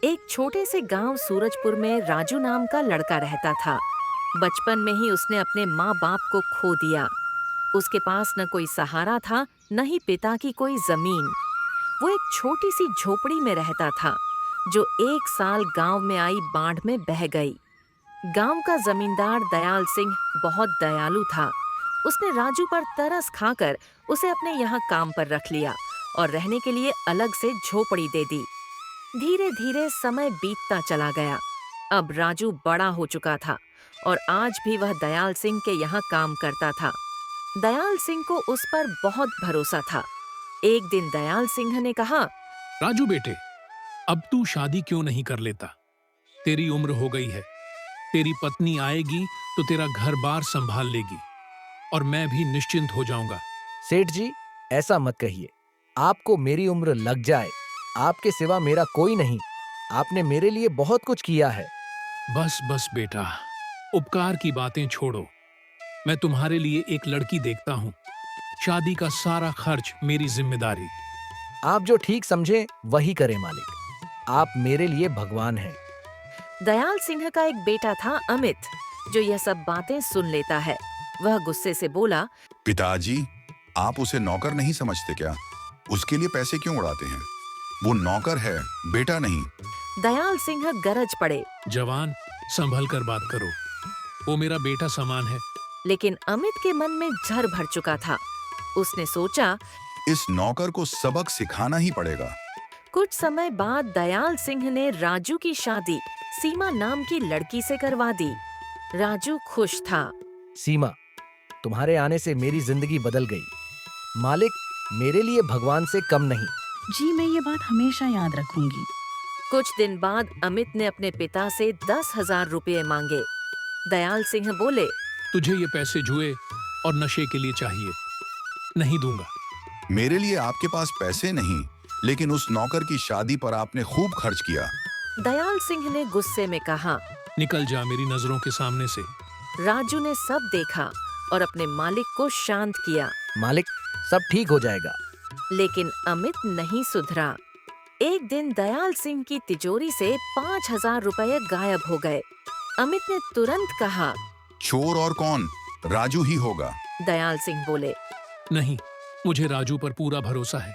एक छोटे से गांव सूरजपुर में राजू नाम का लड़का रहता था। बचपन में ही उसने अपने माँ बाप को खो दिया। उसके पास न कोई सहारा था, न ही पिता की कोई जमीन। वो एक छोटी सी झोपड़ी में रहता था, जो एक साल गांव में आई बाढ़ में बह गई। गांव का जमींदार दयाल सिंह बहुत दयालु था। उसने राजू पर तरस खाकर उसे अपने यहाँ काम पर रख लिया और रहने के लिए अलग से झोपड़ी दे दी। धीरे धीरे समय बीतता चला गया। अब राजू बड़ा हो चुका था और आज भी वह दयाल सिंह के यहाँ काम करता था। दयाल सिंह को उस पर बहुत भरोसा था। एक दिन दयाल सिंह ने कहा, राजू बेटे, अब तू शादी क्यों नहीं कर लेता? तेरी उम्र हो गई है। तेरी पत्नी आएगी तो तेरा घर बार संभाल लेगी और मैं भी निश्चिंत हो जाऊंगा। सेठ जी, ऐसा मत कहिए। आपको मेरी उम्र लग जाए, आपके सिवा मेरा कोई नहीं। आपने मेरे लिए बहुत कुछ किया है। बस बस बेटा, उपकार की बातें छोड़ो। मैं तुम्हारे लिए एक लड़की देखता हूँ। शादी का सारा खर्च मेरी जिम्मेदारी। आप जो ठीक समझे वही करें मालिक। आप मेरे लिए भगवान हैं। दयाल सिंह का एक बेटा था अमित, जो यह सब बातें सुन लेता है। वह गुस्से से बोला, पिताजी, आप उसे नौकर नहीं समझते क्या? उसके लिए पैसे क्यों उड़ाते हैं? वो नौकर है, बेटा नहीं। दयाल सिंह गरज पड़े। जवान, संभल कर बात करो। वो मेरा बेटा समान है। लेकिन अमित के मन में झर भर चुका था। उसने सोचा, इस नौकर को सबक सिखाना ही पड़ेगा। कुछ समय बाद दयाल सिंह ने राजू की शादी सीमा नाम की लड़की से करवा दी। राजू खुश था। सीमा, तुम्हारे आने से मेरी जिंदगी बदल गई। मालिक मेरे लिए भगवान से कम नहीं। जी, मैं ये बात हमेशा याद रखूंगी। कुछ दिन बाद अमित ने अपने पिता से 10,000 रुपये मांगे। दयाल सिंह बोले, तुझे ये पैसे जुए और नशे के लिए चाहिए। नहीं दूंगा। मेरे लिए आपके पास पैसे नहीं, लेकिन उस नौकर की शादी पर आपने खूब खर्च किया। दयाल सिंह ने गुस्से में कहा। निकल जा मेरी नजरों के सामने से। राजू ने सब देखा और अपने मालिक को शांत किया। मालिक, सब ठीक हो जाएगा। लेकिन अमित नहीं सुधरा। एक दिन दयाल सिंह की तिजोरी से 5,000 रुपये गायब हो गए। अमित ने तुरंत कहा, चोर और कौन? राजू ही होगा। दयाल सिंह बोले। नहीं, मुझे राजू पर पूरा भरोसा है।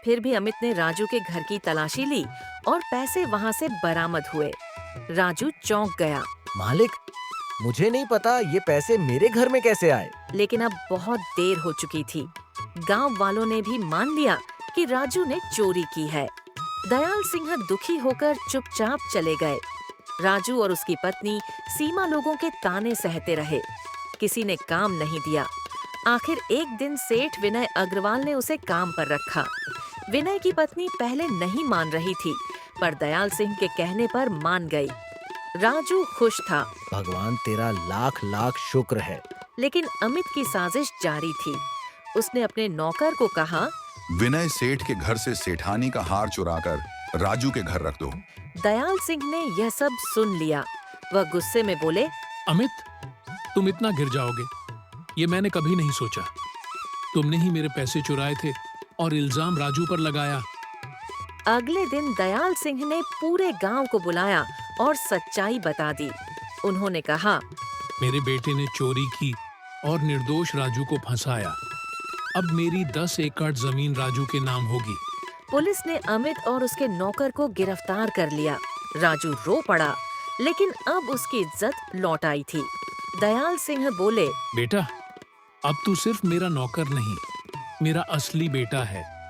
फिर भी अमित ने राजू के घर की तलाशी ली और पैसे वहाँ से बरामद हुए। राजू चौंक गया। मालिक, मुझे नहीं पता ये पैसे मेरे घर में कैसे आए। लेकिन अब बहुत देर हो चुकी थी। गांव वालों ने भी मान लिया कि राजू ने चोरी की है। दयाल सिंह दुखी होकर चुपचाप चले गए। राजू और उसकी पत्नी सीमा लोगों के ताने सहते रहे। किसी ने काम नहीं दिया। आखिर एक दिन सेठ विनय अग्रवाल ने उसे काम पर रखा। विनय की पत्नी पहले नहीं मान रही थी, पर दयाल सिंह के कहने पर मान गई। राजू खुश था। भगवान तेरा लाख लाख शुक्र है। लेकिन अमित की साजिश जारी थी। उसने अपने नौकर को कहा, विनय सेठ के घर से सेठानी का हार चुराकर राजू के घर रख दो। दयाल सिंह ने यह सब सुन लिया। वह गुस्से में बोले, अमित, तुम इतना गिर जाओगे, ये मैंने कभी नहीं सोचा। तुमने ही मेरे पैसे चुराए थे और इल्जाम राजू पर लगाया। अगले दिन दयाल सिंह ने पूरे गांव को बुलाया और सच्चाई बता दी। उन्होंने कहा, मेरे बेटे ने चोरी की और निर्दोष राजू को फंसाया। अब मेरी 10 एकड़ जमीन राजू के नाम होगी। पुलिस ने अमित और उसके नौकर को गिरफ्तार कर लिया। राजू रो पड़ा, लेकिन अब उसकी इज्जत लौट आई थी। दयाल सिंह बोले, बेटा, अब तू सिर्फ मेरा नौकर नहीं, मेरा असली बेटा है।